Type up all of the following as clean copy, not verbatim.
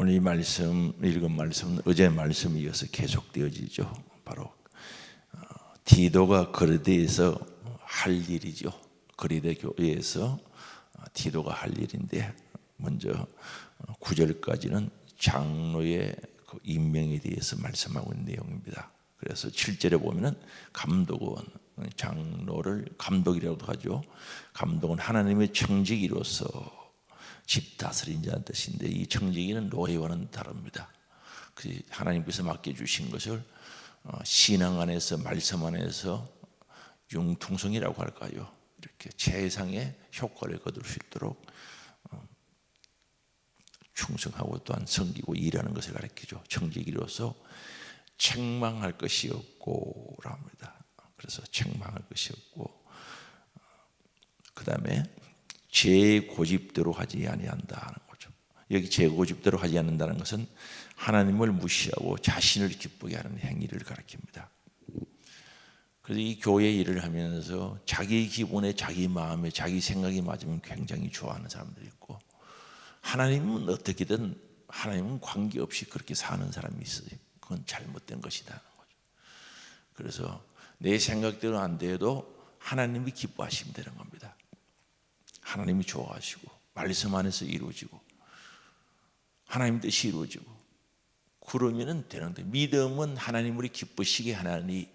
오늘 이 말씀, 읽은 말씀은 어제 말씀에 이어서 계속되어지죠. 바로 디도가 거리대에서 할 일이죠. 거리대 교회에서 디도가 할 일인데, 먼저 9절까지는 장로의 그 임명에 대해서 말씀하고 있는 내용입니다. 그래서 7절에 보면은 감독은, 장로를 감독이라고도 하죠. 감독은 하나님의 청지기로서 집 다스린 자는 뜻인데, 이 청지기는 노예와는 다릅니다. 하나님께서 맡겨주신 것을 신앙 안에서, 말씀 안에서 융통성이라고 할까요? 이렇게 최상의 효과를 거둘 수 있도록 충성하고 또한 섬기고 일하는 것을 가르치죠. 청지기로서 책망할 것이 없고 합니다. 그래서 책망할 것이 없고, 그 다음에 제 고집대로 하지 아니한다는 거죠. 여기 제 고집대로 하지 않는다는 것은 하나님을 무시하고 자신을 기쁘게 하는 행위를 가리킵니다. 그래서 이 교회 일을 하면서 자기 기분에, 자기 마음에, 자기 생각이 맞으면 굉장히 좋아하는 사람들이 있고, 하나님은 어떻게든, 하나님은 관계없이 그렇게 사는 사람이 있어요. 그건 잘못된 것이다. 그래서 내 생각대로 안 돼도 하나님이 기뻐하시면 되는 겁니다. 하나님이 좋아하시고 말씀 안에서 이루어지고 하나님 뜻이 이루어지고 그러면 되는데, 믿음은 하나님을 기쁘시게 하나니,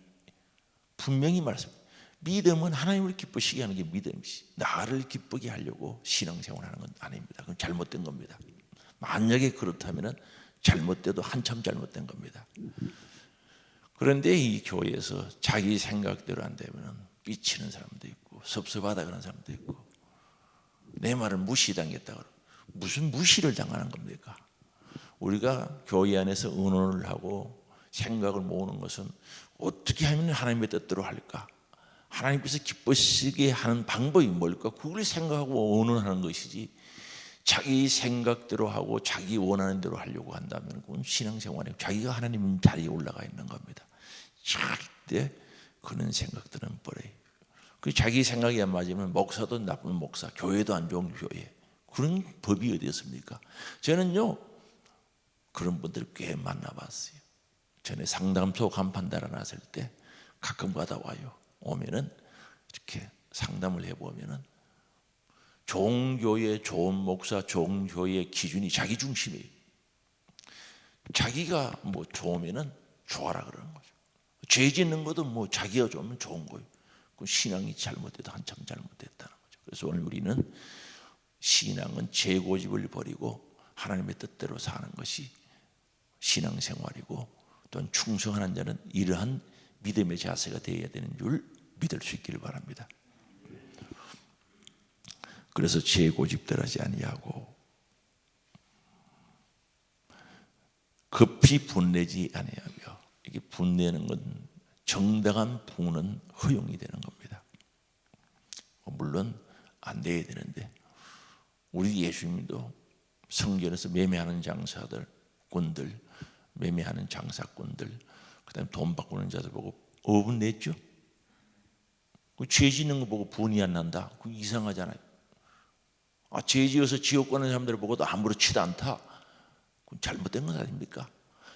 분명히 말씀합니다. 믿음은 하나님을 기쁘시게 하는 게 믿음이지, 나를 기쁘게 하려고 신앙생활하는 건 아닙니다. 그건 잘못된 겁니다. 만약에 그렇다면 잘못돼도 한참 잘못된 겁니다. 그런데 이 교회에서 자기 생각대로 안 되면 삐치는 사람도 있고, 섭섭하다 그런 사람도 있고, 내 말을 무시당했다 그러고, 무슨 무시를 당하는 겁니까? 우리가 교회 안에서 의논을 하고 생각을 모으는 것은 어떻게 하면 하나님의 뜻대로 할까? 하나님께서 기쁘시게 하는 방법이 뭘까? 그걸 생각하고 의논하는 것이지, 자기 생각대로 하고 자기 원하는 대로 하려고 한다면 그건 신앙생활에 자기가 하나님 자리에 올라가 있는 겁니다. 절대 그런 생각들은 버려요. 그 자기 생각이 안 맞으면 목사도 나쁜 목사, 교회도 안 좋은 교회, 그런 법이 어디 있습니까? 저는요 그런 분들 꽤 만나봤어요. 전에 상담소 간판달아 놨을 때 가끔 가다 와요. 오면은 이렇게 상담을 해보면은 좋은 교회, 좋은 목사, 좋은 교회의 기준이 자기 중심이에요. 자기가 뭐 좋으면은 좋아라 그러는 거죠. 죄 짓는 것도 뭐 자기가 좋으면 좋은 거예요. 그 신앙이 잘못돼도 한참 잘못됐다는 거죠. 그래서 오늘 우리는 신앙은 제 고집을 버리고 하나님의 뜻대로 사는 것이 신앙생활이고, 또한 충성하는 자는 이러한 믿음의 자세가 되어야 되는 줄 믿을 수 있기를 바랍니다. 그래서 제 고집대로 하지 아니하고 급히 분내지 아니하며, 이게 분내는 건 정당한 분은 허용이 되는 겁니다. 물론 안 돼야 되는데, 우리 예수님도 성전에서 매매하는 장사들, 꾼들, 매매하는 장사꾼들, 그다음에 돈 바꾸는 자들 보고 어분 냈죠. 그 죄 짓는 거 보고 분이 안 난다. 그 이상하잖아요. 죄 지어서 지옥 가는 사람들 보고도 아무렇지도 않다. 그건 잘못된 건 아닙니까?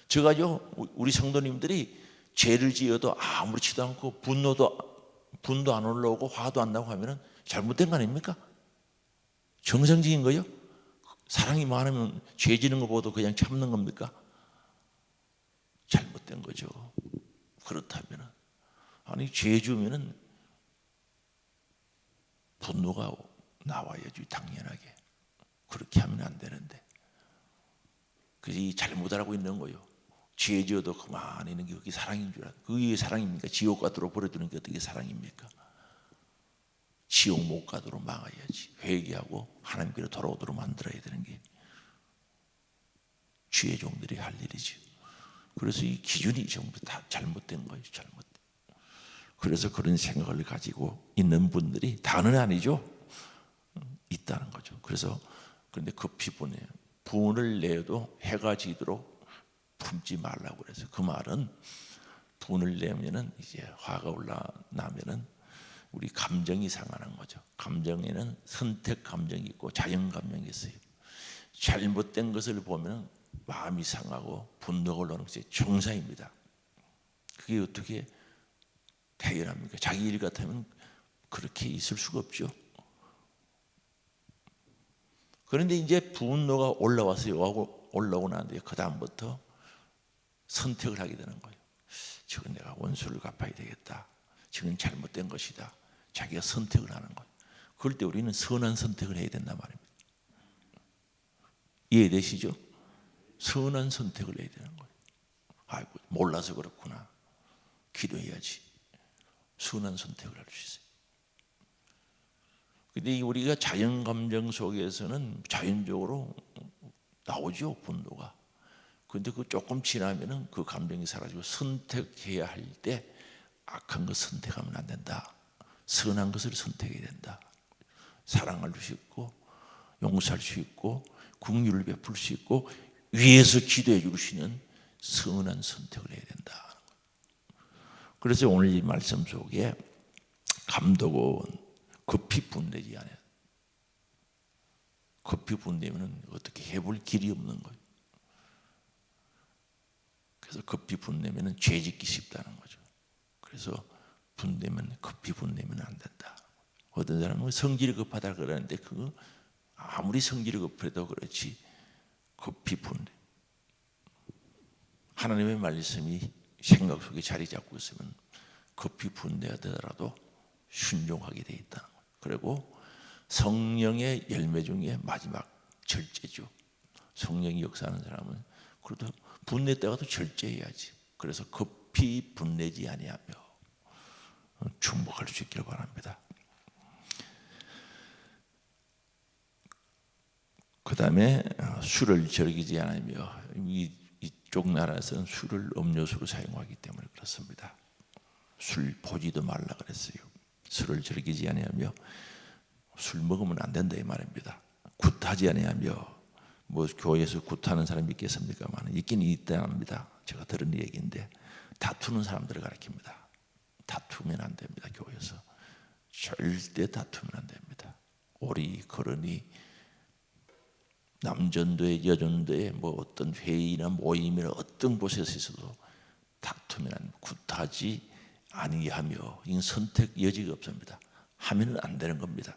저가요, 우리 성도님들이 죄를 지어도 아무렇지도 않고 분도 안 올라오고 화도 안 나고 하면은 잘못된 거 아닙니까? 정상적인 거요? 사랑이 많으면 죄 지는 거 보고도 그냥 참는 겁니까? 잘못된 거죠. 그렇다면은, 아니 죄 지으면은 분노가 나와야지, 당연하게. 그렇게 하면 안 되는데, 그게 잘못하고 있는 거예요. 죄 지어도 그만히 있는 게 그게 사랑인 줄 알아요. 그게 사랑입니까? 지옥 가도록 버려두는 게 어떻게 사랑입니까? 지옥 못 가도록 막아야지. 회개하고 하나님께로 돌아오도록 만들어야 되는 게 주의 종들이 할 일이죠. 그래서 이 기준이 전부 다 잘못된 거예요. 잘못된. 그래서 그런 생각을 가지고 있는 분들이 다는 아니죠. 있다는 거죠. 그래서 그런데 급히 분해요. 분을 내도 해가 지도록 품지 말라고 그래서, 그 말은 분을 내면은 이제 화가 올라나면은 우리 감정이 상하는 거죠. 감정에는 선택 감정이 있고 자연 감정이 있어요. 잘못된 것을 보면 마음이 상하고 분노가 올라오는 것이 정상입니다. 그게 어떻게 대연합니까? 자기 일 같으면 그렇게 있을 수가 없죠. 그런데 이제 분노가 올라와서 올라오고 난 뒤에 그 다음부터 선택을 하게 되는 거예요. 지금 내가 원수를 갚아야 되겠다. 지금 잘못된 것이다. 자기가 선택을 하는 거예요. 그럴 때 우리는 선한 선택을 해야 된단 말입니다. 이해되시죠? 선한 선택을 해야 되는 거예요. 아이고, 몰라서 그렇구나. 기도해야지. 선한 선택을 할 수 있어요. 근데 우리가 자연 감정 속에서는 자연적으로 나오죠, 분노가. 근데 그 조금 지나면은 그 감정이 사라지고 선택해야 할 때 악한 것 선택하면 안 된다. 선한 것을 선택해야 된다. 사랑할 수 있고 용서할 수 있고 긍휼을 베풀 수 있고 위에서 기도해 줄 수 있는 선한 선택을 해야 된다. 그래서 오늘 이 말씀 속에 감독은 급히 분내지 않아요. 급히 분내면 어떻게 해볼 길이 없는 거예요. 그래서 급히 분내면 죄짓기 쉽다는 거죠. 그래서 급히 분내면 안 된다. 어떤 사람은 성질이 급하다 그러는데 그거 아무리 성질이 급해도 그렇지 급히 분내. 하나님의 말씀이 생각 속에 자리 잡고 있으면 급히 분내하더라도 순종하게 돼 있다. 그리고 성령의 열매 중에 마지막 절제죠. 성령이 역사하는 사람은 그래도 분내 때가도 절제해야지. 그래서 급히 분내지 아니하며 충복할 수 있기를 바랍니다. 그 다음에 술을 즐기지 않으며 이쪽 나라에서는 술을 음료수로 사용하기 때문에 그렇습니다. 술 보지도 말라 그랬어요. 술을 즐기지 아니하며 술 먹으면 안 된다 이 말입니다. 굿하지 아니하며 뭐 교회에서 굿하는 사람이 있겠습니까만 있긴 있답니다. 제가 들은 얘기인데 다투는 사람들을 가리킵니다. 다투면 안 됩니다. 교회에서 절대 다투면 안 됩니다. 오리 거르니 남전도에 여전도에 뭐 어떤 회의나 모임이나 어떤 곳에서 있어도 다투면 안 됩니다. 굿하지 아니하며 이건 선택 여지가 없습니다. 하면 안 되는 겁니다.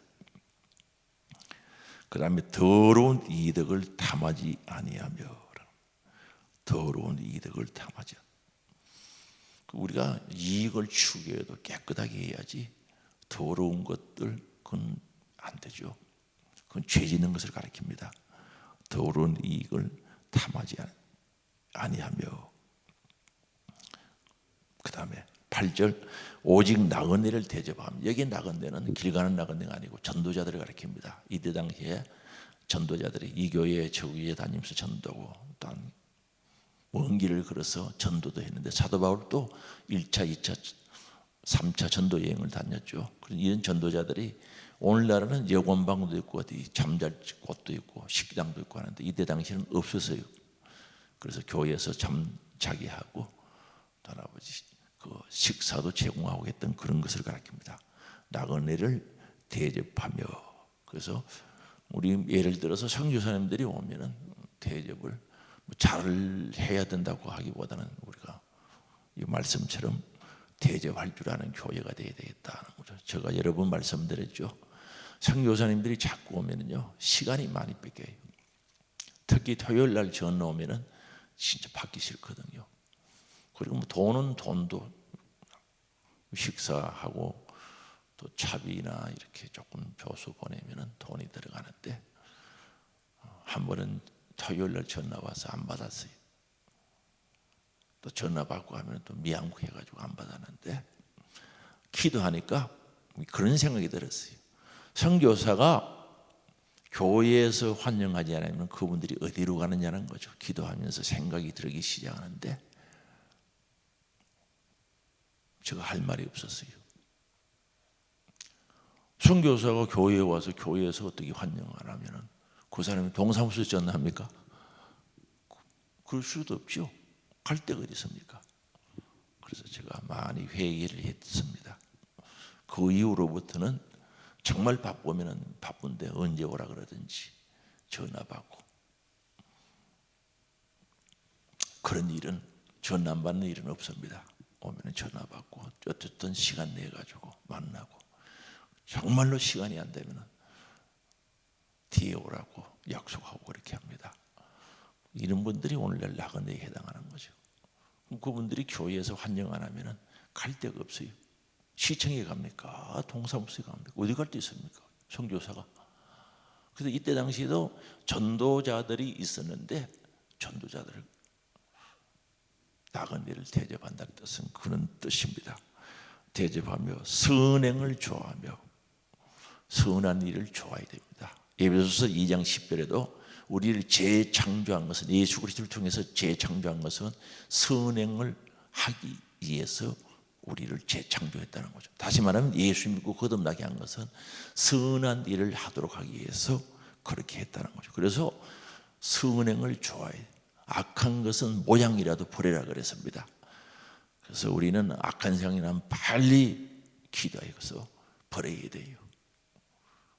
그 다음에 더러운 이득을 탐하지 아니하며 더러운 이득을 탐하지. 우리가 이익을 추구해도 깨끗하게 해야지 더러운 것들 그건 안 되죠. 그건 죄 짓는 것을 가리킵니다. 더러운 이익을 탐하지 아니하며 그 다음에 8절 오직 나그네를 대접하며 여기 나그네는 길 가는 나그네가 아니고 전도자들을 가리킵니다. 이때 당시에 전도자들이 이 교회 저 교회에 다니면서 전도고 또한 먼 길을 걸어서 전도도 했는데 사도 바울도 1차, 2차, 3차 전도 여행을 다녔죠. 그런 이런 전도자들이 오늘날은 여관방도 있고 어디 잠잘 곳도 있고 식당도 있고 하는데 이때 당시에는 없었어요. 그래서 교회에서 잠자게 하고 또 아버지 그 식사도 제공하고 했던 그런 것을 가리킵니다. 나그네를 대접하며 그래서 우리 예를 들어서 선교사님들이 오면은 대접을 잘 해야 된다고 하기보다는 우리가 이 말씀처럼 대접할 줄 아는 교회가 되어야 되겠다는 거죠. 제가 여러 번 말씀드렸죠. 선교사님들이 자꾸 오면은요 시간이 많이 뺏겨요. 특히 토요일 날 전화 오면은 진짜 받기 싫거든요. 그리고 뭐 돈은 돈도 식사하고 또 차비나 이렇게 조금 줘서 보내면은 돈이 들어가는데 한 번은 토요일 날 전화 와서 안 받았어요. 또 전화 받고 하면 또 미안해가지고 안 받았는데 기도하니까 그런 생각이 들었어요. 선교사가 교회에서 환영하지 않으면 그분들이 어디로 가느냐는 거죠. 기도하면서 생각이 들기 시작하는데 제가 할 말이 없었어요. 선교사가 교회에 와서 교회에서 어떻게 환영 안 하면 그 사람이 동사무소에 전화합니까? 그럴 수도 없죠. 갈 데가 어디 있습니까? 그래서 제가 많이 회의를 했습니다. 그 이후로부터는 정말 바쁘면 바쁜데 언제 오라 그러든지 전화 받고 그런 일은 전화 안 받는 일은 없습니다. 오면 전화 받고 어쨌든 시간 내 가지고 만나고, 정말로 시간이 안 되면 뒤에 오라고 약속하고 그렇게 합니다. 이런 분들이 오늘날 나그네에 해당하는 거죠. 그분들이 교회에서 환영 안 하면 갈 데가 없어요. 시청에 갑니까? 동사무소에 갑니까? 어디 갈 데 있습니까? 선교사가. 그래서 이때 당시에도 전도자들이 있었는데, 전도자들을 나그네를 대접한다는 뜻은 그런 뜻입니다. 대접하며 선행을 좋아하며 선한 일을 좋아해야 됩니다. 에베소서 2장 10절에도 우리를 재창조한 것은, 예수 그리스도를 통해서 재창조한 것은 선행을 하기 위해서 우리를 재창조했다는 거죠. 다시 말하면 예수 믿고 거듭나게 한 것은 선한 일을 하도록 하기 위해서 그렇게 했다는 거죠. 그래서 선행을 좋아해. 악한 것은 모양이라도 버리라 그랬습니다. 그래서 우리는 악한 생각이 나면 빨리 기도해서 버려야 돼요.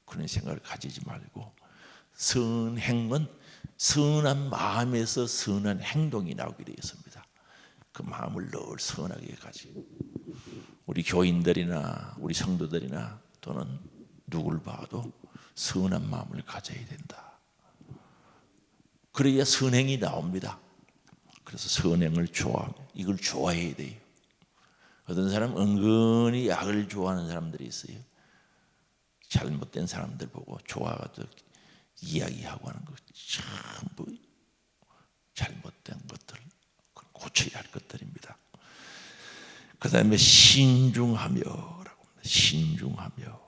그런 생각을 가지지 말고, 선행은 선한 마음에서 선한 행동이 나오게 되어 있습니다. 그 마음을 늘 선하게 가지고, 우리 교인들이나 우리 성도들이나 또는 누굴 봐도 선한 마음을 가져야 된다. 그래야 선행이 나옵니다. 그래서 선행을 좋아하며, 이걸 좋아해야 돼요. 어떤 사람 은근히 악을 좋아하는 사람들이 있어요. 잘못된 사람들 보고 좋아가지고 이야기하고 하는 거 전부 잘못된 것들, 고쳐야 할 것들입니다. 그 다음에 신중하며라고 합니다. 신중하며,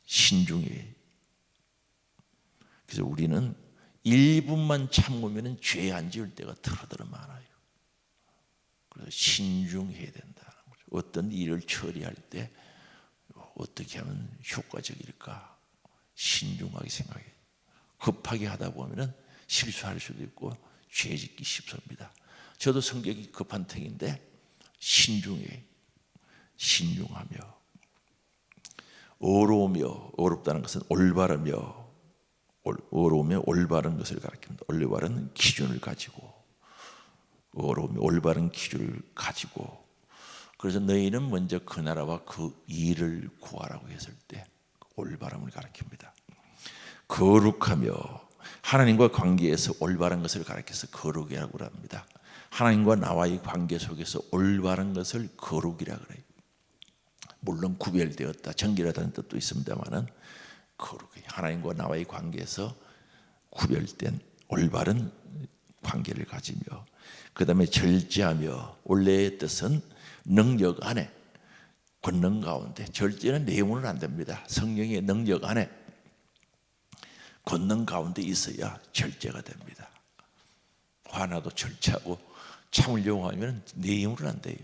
신중해. 그래서 우리는 1분만 참으면 죄 안 지을 때가 더러 많아요. 그래서 신중해야 된다는 거죠. 어떤 일을 처리할 때 어떻게 하면 효과적일까? 신중하게 생각해. 급하게 하다 보면 실수할 수도 있고 죄 짓기 쉽습니다. 저도 성격이 급한 편인데 신중해. 신중하며, 어로우며, 어렵다는 것은 올바르며, 어로우며 올바른 것을 가리킵니다. 올바른 기준을 가지고, 어로우며 올바른 기준을 가지고. 그래서 너희는 먼저 그 나라와 그 일을 구하라고 했을 때 올바름을 가리킵니다. 거룩하며, 하나님과 관계에서 올바른 것을 가리켜서 거룩이라고 합니다. 하나님과 나와의 관계 속에서 올바른 것을 거룩이라 그래요. 물론 구별되었다, 정결하다는 뜻도 있습니다만은 거룩이, 하나님과 나와의 관계에서 구별된 올바른 관계를 가지며, 그 다음에 절제하며, 원래의 뜻은 능력 안에, 권능 가운데, 절제는 내용은 안 됩니다. 성령의 능력 안에, 권능 가운데 있어야 절제가 됩니다. 화나도 절제하고 참으려고 하면 내용은 안 돼요.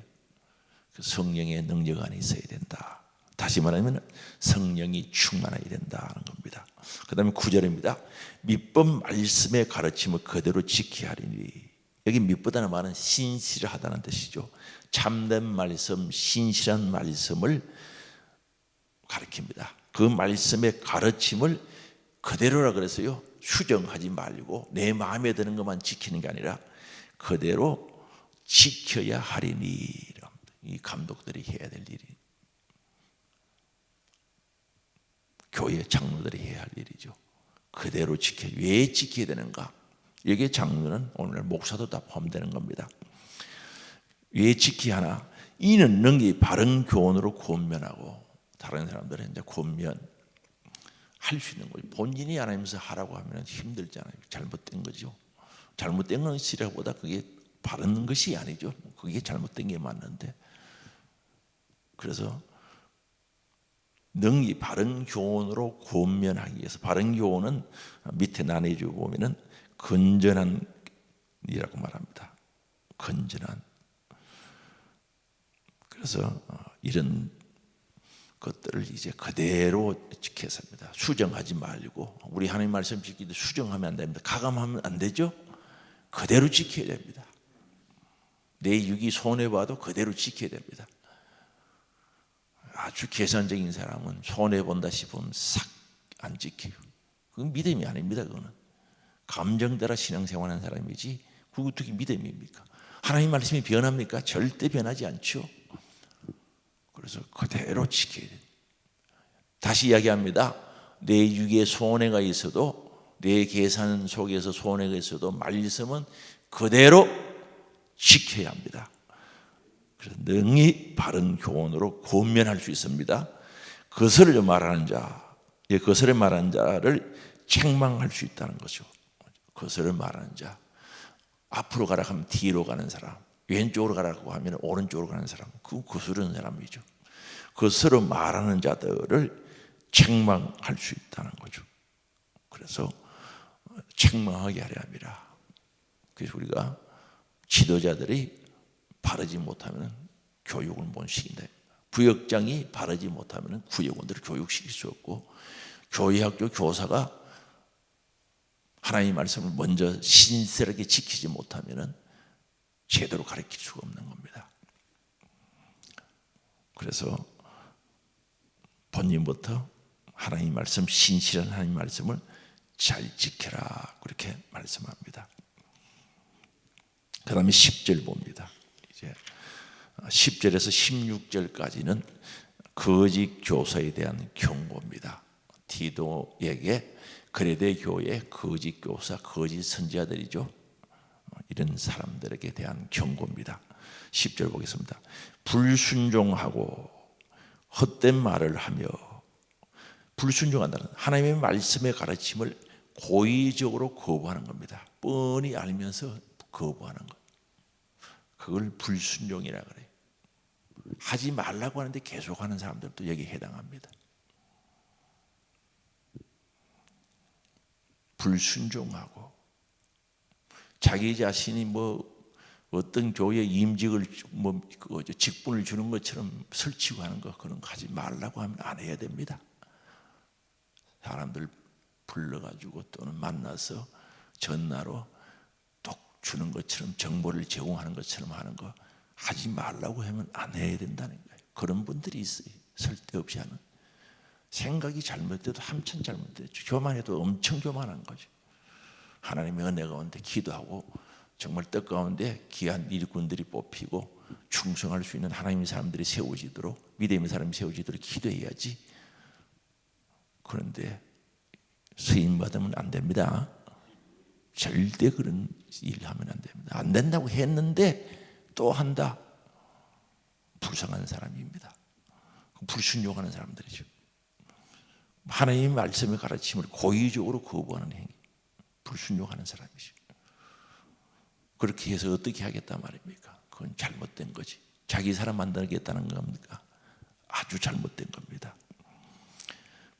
성령의 능력 안에 있어야 된다. 다시 말하면 성령이 충만해야 된다는 겁니다. 그 다음에 9절입니다. 밑법 말씀의 가르침을 그대로 지켜야 하리니. 여기 밑보다는 말은 신실하다는 뜻이죠. 참된 말씀, 신실한 말씀을 가르칩니다. 그 말씀의 가르침을 그대로라 그래서요, 수정하지 말고 내 마음에 드는 것만 지키는 게 아니라 그대로 지켜야 하리니. 이 감독들이 해야 될 일이, 교회 장로들이 해야 할 일이죠. 그대로 지켜. 왜 지켜야 되는가? 여기에 장로는 오늘 목사도 다 포함되는 겁니다. 왜 지켜야 하나? 이는 능히 바른 교훈으로 권면하고. 다른 사람들은 이제 권면 할 수 있는 거죠. 본인이 안 하면서 하라고 하면 힘들잖아요. 잘못된 거죠. 잘못된 것이라보다 그게 바른 것이 아니죠. 그게 잘못된 게 맞는데. 그래서 능히 바른 교훈으로 권면하기 위해서, 바른 교훈은 밑에 나뉘어주고 보면은 건전한 이라고 말합니다. 건전한. 그래서 이런 것들을 이제 그대로 지켜야 합니다. 수정하지 말고. 우리 하나님 말씀 지키도 수정하면 안 됩니다. 가감하면 안 되죠. 그대로 지켜야 됩니다. 내 육이 손해봐도 그대로 지켜야 됩니다. 아주 계산적인 사람은 손해본다 싶으면 싹 안 지켜요. 그건 믿음이 아닙니다. 그거는 감정 따라 신앙생활하는 사람이지 그거 어떻게 믿음입니까? 하나님 말씀이 변합니까? 절대 변하지 않죠. 그래서 그대로 지켜야 돼요. 다시 이야기합니다. 내 육에 손해가 있어도, 내 계산 속에서 손해가 있어도 말씀은 그대로 지켜야 합니다. 그래서 능히 바른 교훈으로 권면할 수 있습니다. 거스를 말하는 자, 거스를 말하는 자를 책망할 수 있다는 거죠. 거스를 말하는 자, 앞으로 가라 하면 뒤로 가는 사람, 왼쪽으로 가라고 하면 오른쪽으로 가는 사람, 그거 거스르는 사람이죠. 거스를 말하는 자들을 책망할 수 있다는 거죠. 그래서 책망하게 하려 합니다. 그래서 우리가 지도자들이 바르지 못하면 교육을 못 시킨다. 부역장이 바르지 못하면 구역원들을 교육시킬 수 없고, 교회학교 교사가 하나님의 말씀을 먼저 신실하게 지키지 못하면 제대로 가르칠 수가 없는 겁니다. 그래서 본인부터 하나님 말씀, 신실한 하나님 말씀을 잘 지켜라, 그렇게 말씀합니다. 그 다음에 10절 봅니다. 이제 10절에서 16절까지는 거짓 교사에 대한 경고입니다. 디도에게 그레데 교회 거짓 교사, 거짓 선지자들이죠. 이런 사람들에게 대한 경고입니다. 10절 보겠습니다. 불순종하고 헛된 말을 하며, 불순종한다는 하나님의 말씀의 가르침을 고의적으로 거부하는 겁니다. 뻔히 알면서 거부하는 것, 그걸 불순종이라 그래요. 하지 말라고 하는데 계속하는 사람들도 여기에 해당합니다. 불순종하고 자기 자신이 어떤 교회 임직을 직분을 주는 것처럼 설치고 하는 거, 그런 거 하지 말라고 하면 안 해야 됩니다. 사람들 불러가지고 또는 만나서 전화로 똑 주는 것처럼, 정보를 제공하는 것처럼 하는 거 하지 말라고 하면 안 해야 된다는 거예요. 그런 분들이 있어요. 쓸데없이 하는. 생각이 잘못돼도 한참 잘못됐죠. 교만해도 엄청 교만한 거죠. 하나님의 은혜 가운데 기도하고 정말 뜻 가운데 귀한 일꾼들이 뽑히고 충성할 수 있는 하나님의 사람들이 세워지도록, 믿음의 사람이 세워지도록 기도해야지. 그런데 수임 받으면 안 됩니다. 절대 그런 일 하면 안 됩니다. 안 된다고 했는데 또 한다. 불쌍한 사람입니다. 불순종하는 사람들이죠. 하나님의 말씀의 가르침을 고의적으로 거부하는 행위, 불순종하는 사람이죠. 그렇게 해서 어떻게 하겠단 말입니까? 그건 잘못된 거지. 자기 사람 만들겠다는 겁니까? 아주 잘못된 겁니다.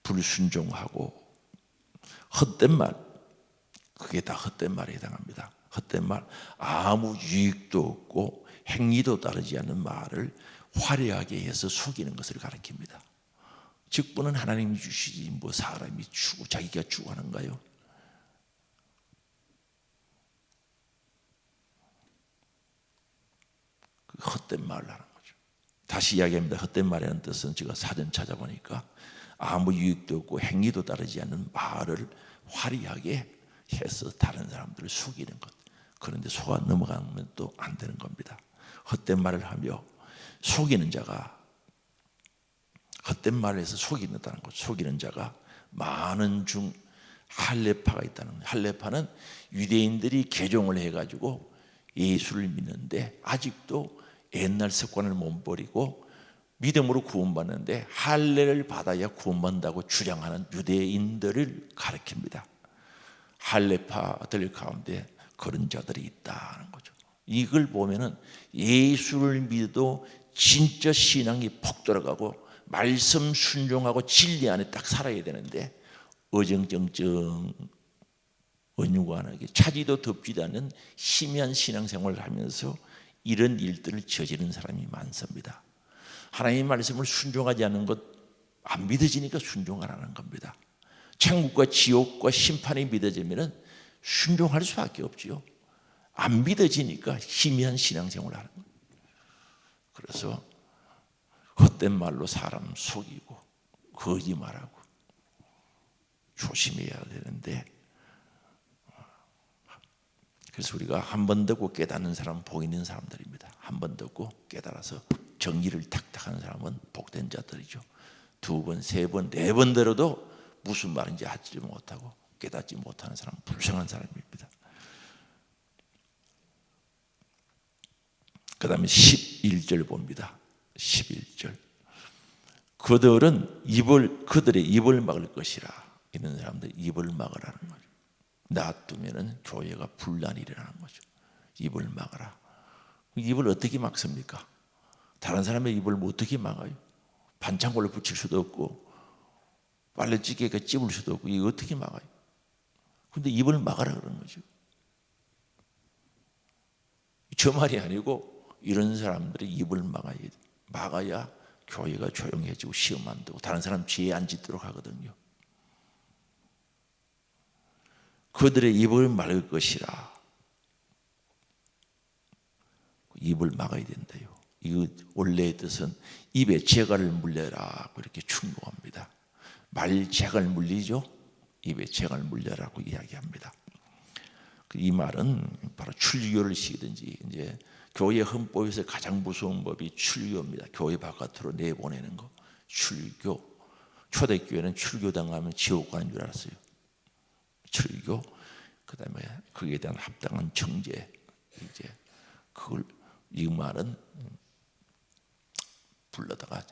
불순종하고 헛된 말, 그게 다 헛된 말에 해당합니다. 헛된 말, 아무 유익도 없고 행위도 따르지 않는 말을 화려하게 해서 속이는 것을 가리킵니다. 직분은 하나님이 주시지 사람이 주고 자기가 주고 하는가요? 그 헛된 말을 하는 거죠. 다시 이야기합니다. 헛된 말이라는 뜻은 제가 사전 찾아보니까 아무 유익도 없고 행위도 따르지 않는 말을 화려하게 해서 다른 사람들을 속이는 것. 그런데 속아 넘어가면 또 안 되는 겁니다. 헛된 말을 하며 속이는 자가, 헛된 말을 해서 속이는다는 것. 속이는 자가 많은 중 할레파가 있다는 거예요. 할레파는 유대인들이 개종을 해가지고 예수를 믿는데 아직도 옛날 습관을 못 버리고 믿음으로 구원받는데 할례를 받아야 구원받는다고 주장하는 유대인들을 가리킵니다. 할레파들 가운데 그런 자들이 있다는 거죠. 이걸 보면은 예수를 믿어도 진짜 신앙이 폭 들어가고 말씀 순종하고 진리 안에 딱 살아야 되는데 어정쩡쩡 언유관하게 차지도 덮지도 않는 희미한 신앙생활을 하면서 이런 일들을 저지른 사람이 많습니다. 하나님의 말씀을 순종하지 않는 것, 안 믿어지니까 순종 안 하는 겁니다. 천국과 지옥과 심판이 믿어지면 순종할 수밖에 없지요. 안 믿어지니까 희미한 신앙생활을 하는 거예요. 그래서 헛된 말로 사람 속이고 거짓말하고 조심해야 되는데, 그래서 우리가 한 번 듣고 깨닫는 사람은 복 있는 사람들입니다. 한 번 듣고 깨달아서 정의를 탁탁 하는 사람은 복된 자들이죠. 두 번, 세 번, 네 번 들어도 무슨 말인지 알지 못하고 깨닫지 못하는 사람은 불쌍한 사람입니다. 그 다음에 11절 봅니다. 11절. 그들의 입을 막을 것이라. 이런 사람들 입을 막으라는 거죠. 놔두면은 교회가 분란이 일어나는 거죠. 입을 막아라. 입을 어떻게 막습니까? 다른 사람의 입을 어떻게 막아요? 반창고를 붙일 수도 없고 빨래찌개가 찝을 수도 없고 이거 어떻게 막아요? 근데 입을 막아라 그러는 거죠. 저 말이 아니고 이런 사람들이 입을 막아야 교회가 조용해지고 시험 안 되고 다른 사람 지혜 안 짓도록 하거든요. 그들의 입을 막을 것이라. 입을 막아야 된다요. 이 원래의 뜻은 입에 재갈을 물려라 이렇게 충고합니다. 말 재갈 물리죠. 입에 재갈 물려라고 이야기합니다. 이 말은 바로 출교를 시키든지 이제 교회 헌법에서 가장 무서운 법이 출교입니다. 교회 바깥으로 내보내는 거. 출교. 초대교회는 출교당하면 지옥 가는 줄 알았어요. 출교. 그다음에 거기에 대한 합당한 정죄. 이제 그걸 이 말은 불러다가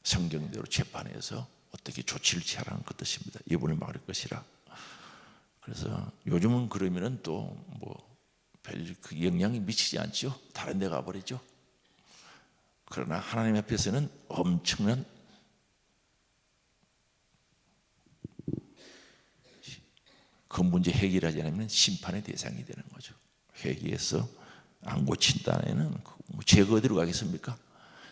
성경대로 재판해서 어떻게 조치를 취하라는 그 뜻입니다. 입을 막을 것이라. 그래서 요즘은 그러면은 또 뭐 별 그 영향이 미치지 않죠. 다른 데 가버리죠. 그러나 하나님 앞에서는 엄청난 그 문제 해결하지 않으면 심판의 대상이 되는 거죠. 회개해서 안 고친다는 죄가 어디로 가겠습니까?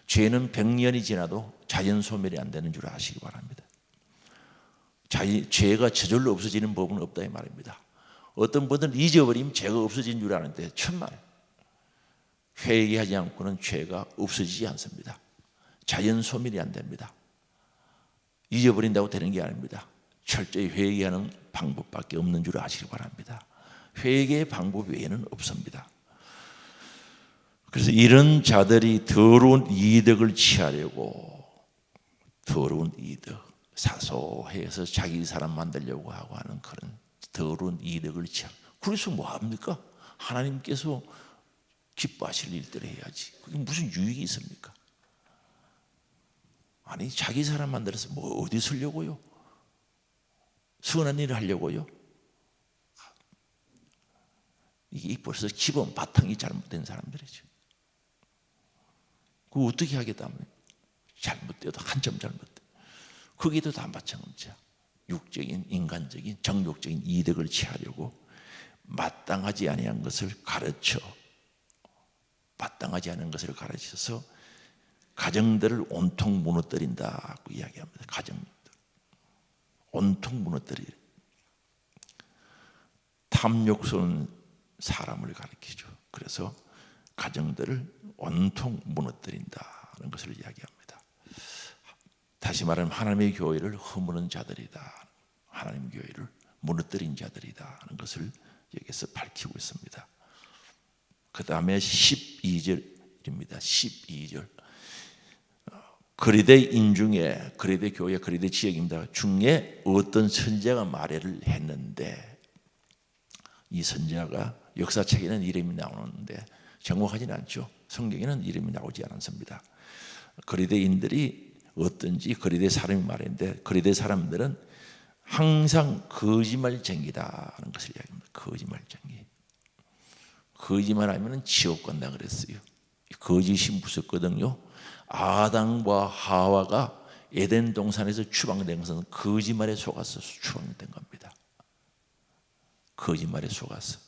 죄는 100년이 지나도 자연 소멸이 안 되는 줄 아시기 바랍니다. 죄가 저절로 없어지는 법은 없다 이 말입니다. 어떤 분들은 잊어버리면 죄가 없어진 줄 아는데 천만 회개하지 않고는 죄가 없어지지 않습니다. 자연 소멸이 안 됩니다. 잊어버린다고 되는 게 아닙니다. 철저히 회개하는 방법밖에 없는 줄 아시기 바랍니다. 회개의 방법 외에는 없습니다. 그래서 이런 자들이 더러운 이득을 취하려고 더러운 이득, 사소해서 자기 사람 만들려고 하고 하는 그런 더러운 이득을 취하고 그래서 뭐합니까? 하나님께서 기뻐하실 일들을 해야지. 그게 무슨 유익이 있습니까? 아니 자기 사람 만들어서 뭐 어디 쓰려고요? 선한 일을 하려고요? 이게 벌써 기본 바탕이 잘못된 사람들이죠. 그거 어떻게 하겠다면 잘못돼도 한 점 잘못돼. 거기도 다 마찬가지야. 육적인 인간적인 정욕적인 이득을 취하려고 마땅하지 아니한 것을 가르쳐 마땅하지 않은 것을 가르쳐서 가정들을 온통 무너뜨린다고 이야기합니다. 가정들 온통 무너뜨리려. 탐욕스러운 사람을 가리키죠. 그래서 가정들을 온통 무너뜨린다는 것을 이야기합니다. 다시 말하면 하나님의 교회를 허무는 자들이다. 하나님 교회를 무너뜨린 자들이다 하는 것을 여기서 밝히고 있습니다. 그 다음에 12절입니다. 12절. 그리대 인중에 그리대 교회 그리대 지역입니다. 중에 어떤 선지자가 말해를 했는데 이 선지자가 역사책에는 이름이 나오는데 정확하지는 않죠. 성경에는 이름이 나오지 않습니다. 그리대인들이 어떤지 그리대 사람이 말했는데 그리대 사람들은 항상 거짓말쟁이다라는 것을 이야기합니다. 거짓말쟁이. 거짓말하면 지옥 간다 그랬어요. 거짓이 무섭거든요. 아담과 하와가 에덴 동산에서 추방된 것은 거짓말에 속아서 추방된 겁니다. 거짓말에 속아서.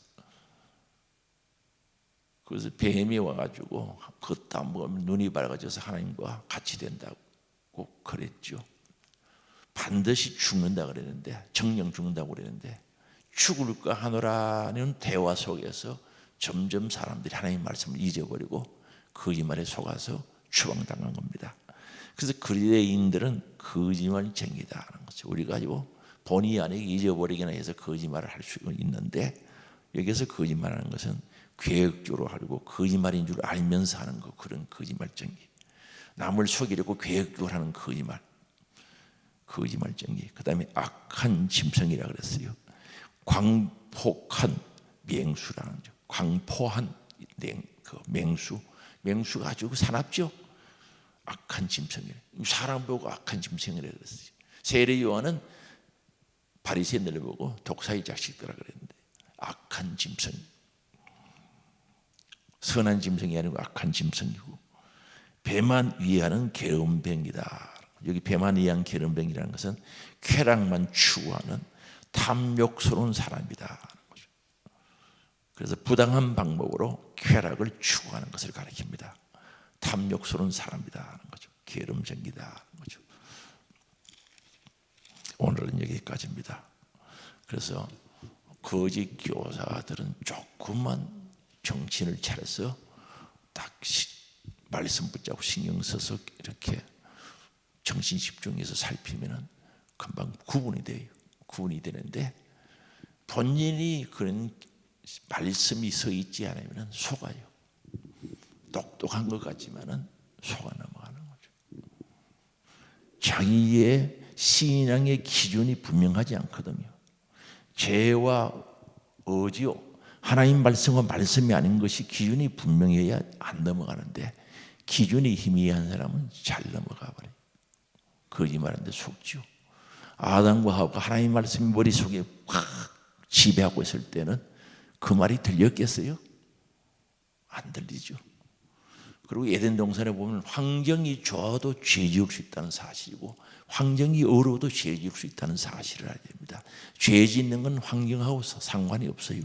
그래서 뱀이 와가지고 걷다 먹으면 눈이 밝아져서 하나님과 같이 된다고 그랬죠. 반드시 죽는다 그랬는데 정령 죽는다고 그랬는데 죽을까 하노라는 대화 속에서 점점 사람들이 하나님 말씀을 잊어버리고 거짓말에 속아서 추방당한 겁니다. 그래서 그리대인들은 거짓말쟁이다라는 거죠. 우리가 본의 아니게 잊어버리기나 해서 거짓말을 할 수 있는데 여기서 거짓말하는 것은 계획적으로 하려고 거짓말인 줄 알면서 하는 거, 그런 거짓말쟁이. 남을 속이려고 계획적으로 하는 거짓말쟁이. 그 다음에 악한 짐승이라 그랬어요. 광폭한 맹수라는 거죠. 광포한 맹수가 아주 사납죠. 악한 짐승이래. 사람 보고 악한 짐승이라 그랬어요. 세례 요한은 바리새인들을 보고 독사의 자식들이라 그랬는데, 악한 짐승. 선한 짐승이 아니고 악한 짐승이고, 배만 위하는 게으름뱅이다. 여기 배만 위한 게으름뱅이라는 것은 쾌락만 추구하는 탐욕스러운 사람이다. 그래서 부당한 방법으로 쾌락을 추구하는 것을 가리킵니다. 탐욕스러운 사람이다 하는 거죠. 게으름쟁이다 하는 거죠. 오늘은 여기까지입니다. 그래서 거짓 교사들은 조금만 정신을 차려서 딱 말씀 붙잡고 신경 써서 이렇게 정신 집중해서 살피면은 금방 구분이 돼요. 구분이 되는데, 본인이 그런 말씀이 서 있지 않으면 속아요. 똑똑한 것 같지만은 속아 넘어가는 거죠. 자기의 신앙의 기준이 분명하지 않거든요. 죄와 어지요, 하나님 말씀과 말씀이 아닌 것이 기준이 분명해야 안 넘어가는데, 기준이 희미한 사람은 잘 넘어가 버려요. 거짓말하는데 속죠. 아담과 하와가 하나님 말씀이 머릿속에 확 지배하고 있을 때는 그 말이 들렸겠어요? 안 들리죠. 그리고 에덴 동산에 보면 환경이 좋아도 죄 지을 수 있다는 사실이고, 환경이 어려워도 죄 지을 수 있다는 사실을 알아야 됩니다. 죄 짓는 건 환경하고 상관이 없어요.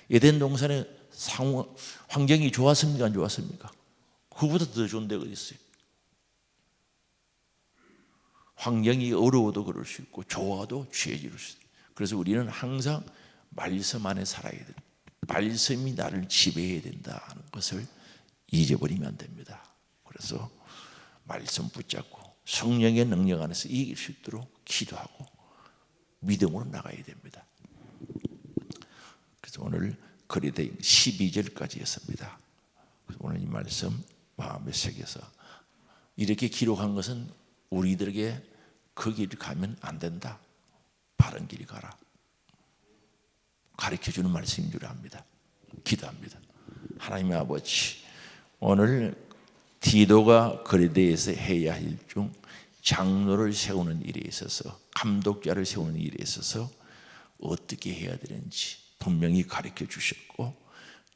에덴 동산에 환경이 좋았습니까? 안 좋았습니까? 그보다 더 좋은 데가 어디 있어요? 환경이 어려워도 그럴 수 있고 좋아도 죄 지을 수 있어요. 그래서 우리는 항상 말씀 안에 살아야 돼요. 말씀이 나를 지배해야 된다 하는 것을 잊어버리면 안 됩니다. 그래서 말씀 붙잡고 성령의 능력 안에서 이길 수 있도록 기도하고 믿음으로 나가야 됩니다. 그래서 오늘 거리대 12절까지 했습니다. 오늘 이 말씀 마음에 새겨서, 이렇게 기록한 것은 우리들에게 그 길을 가면 안 된다, 바른 길을 가라, 가르쳐주는 말씀인 줄 압니다. 기도합니다. 하나님 아버지, 오늘 디도가 거리대에서 해야 할 일 중 장로를 세우는 일에 있어서, 감독자를 세우는 일에 있어서 어떻게 해야 되는지 분명히 가르쳐 주셨고,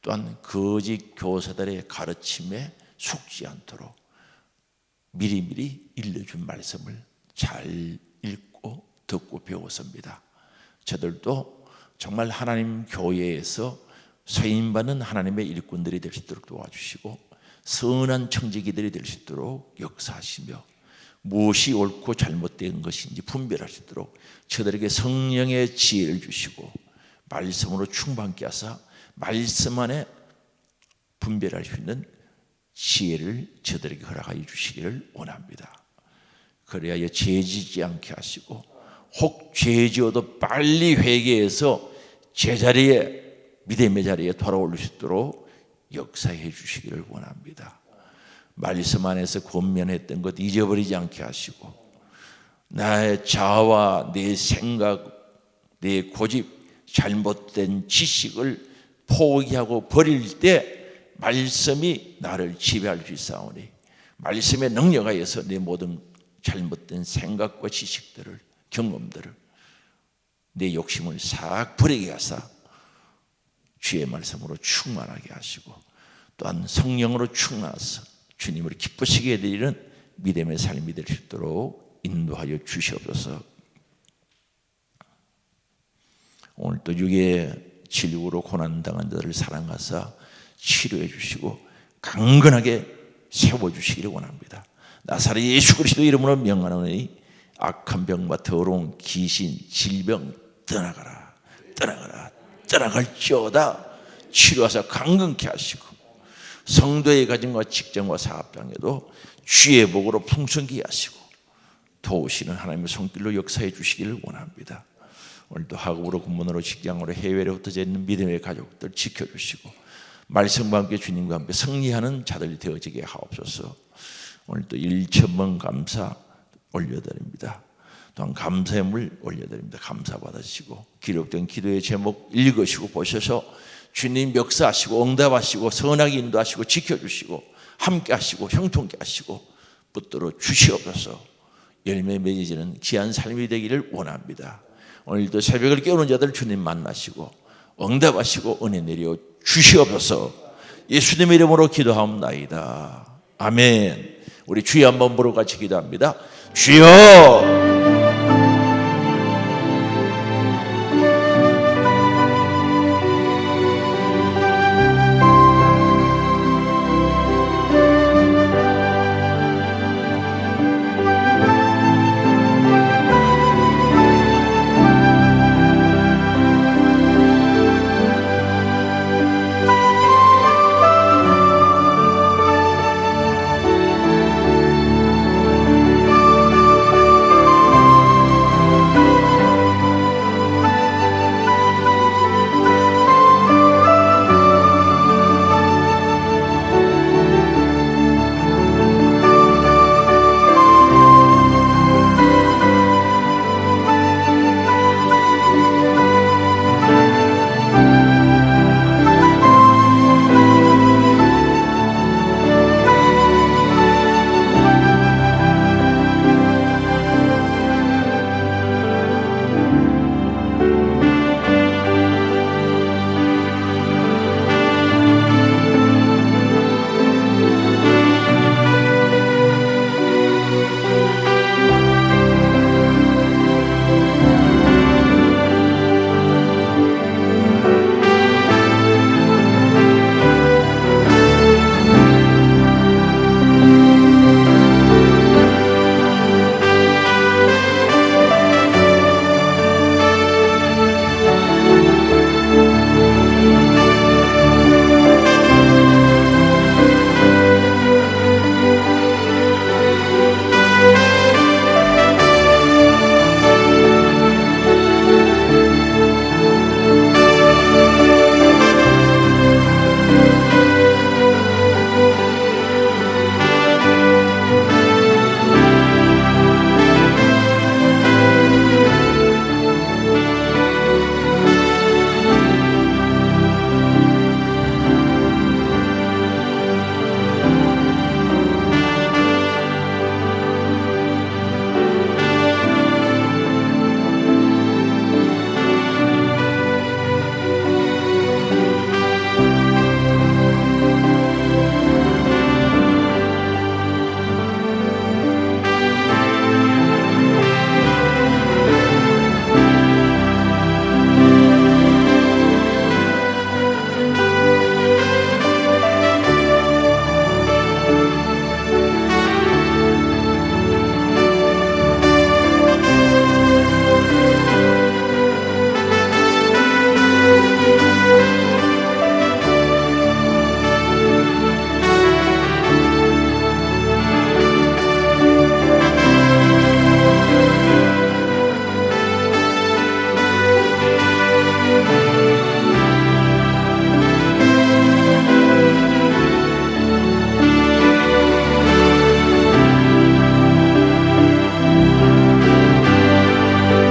또한 거짓 교사들의 가르침에 속지 않도록 미리미리 일러준 말씀을 잘 읽고 듣고 배웠습니다. 저들도 정말 하나님 교회에서 서임받는 하나님의 일꾼들이 될 수 있도록 도와주시고, 선한 청지기들이 될 수 있도록 역사하시며, 무엇이 옳고 잘못된 것인지 분별할 수 있도록 저들에게 성령의 지혜를 주시고, 말씀으로 충만케 하사 말씀 안에 분별할 수 있는 지혜를 저들에게 허락하여 주시기를 원합니다. 그래야 죄지지 않게 하시고, 혹 죄지어도 빨리 회개해서 제자리에, 믿음의 자리에 돌아올 수 있도록 역사해 주시기를 원합니다. 말씀 안에서 권면했던 것 잊어버리지 않게 하시고, 나의 자아와 내 생각, 내 고집, 잘못된 지식을 포기하고 버릴 때 말씀이 나를 지배할 수 있사오니, 말씀의 능력하여서 내 모든 잘못된 생각과 지식들을, 경험들을, 내 욕심을 싹 버리게 하사 주의 말씀으로 충만하게 하시고, 또한 성령으로 충만하사 주님을 기쁘시게 해드리는 믿음의 삶이 될 수 있도록 인도하여 주시옵소서. 오늘 또 육의 질육으로 고난당한 자들을 사랑하사 치료해 주시고 강건하게 세워주시기를 원합니다. 나사렛 예수 그리스도 이름으로 명하노니 악한 병과 더러운 귀신, 질병 떠나가라, 떠나가라, 떠나갈지어다. 치료하사 강건케 하시고, 성도의 가정과 직장과 사업장에도 주의 복으로 풍성케 하시고 도우시는 하나님의 손길로 역사해 주시기를 원합니다. 오늘도 학업으로 군문으로 직장으로 해외로 흩어져 있는 믿음의 가족들 지켜주시고 말씀과 함께 주님과 함께 승리하는 자들이 되어지게 하옵소서. 오늘도 1,000번 감사 올려드립니다. 또한 감사의 물 올려드립니다. 감사 받으시고 기록된 기도의 제목 읽으시고 보셔서 주님 역사하시고 응답하시고 선하게 인도하시고 지켜주시고 함께 하시고 형통케 하시고 붙들어 주시옵소서. 열매 맺어지는 귀한 삶이 되기를 원합니다. 오늘도 새벽을 깨우는 자들 주님 만나시고 응답하시고 은혜 내려 주시옵소서. 예수님의 이름으로 기도하옵나이다. 아멘. 우리 주여 한번 보러 같이 기도합니다. 주여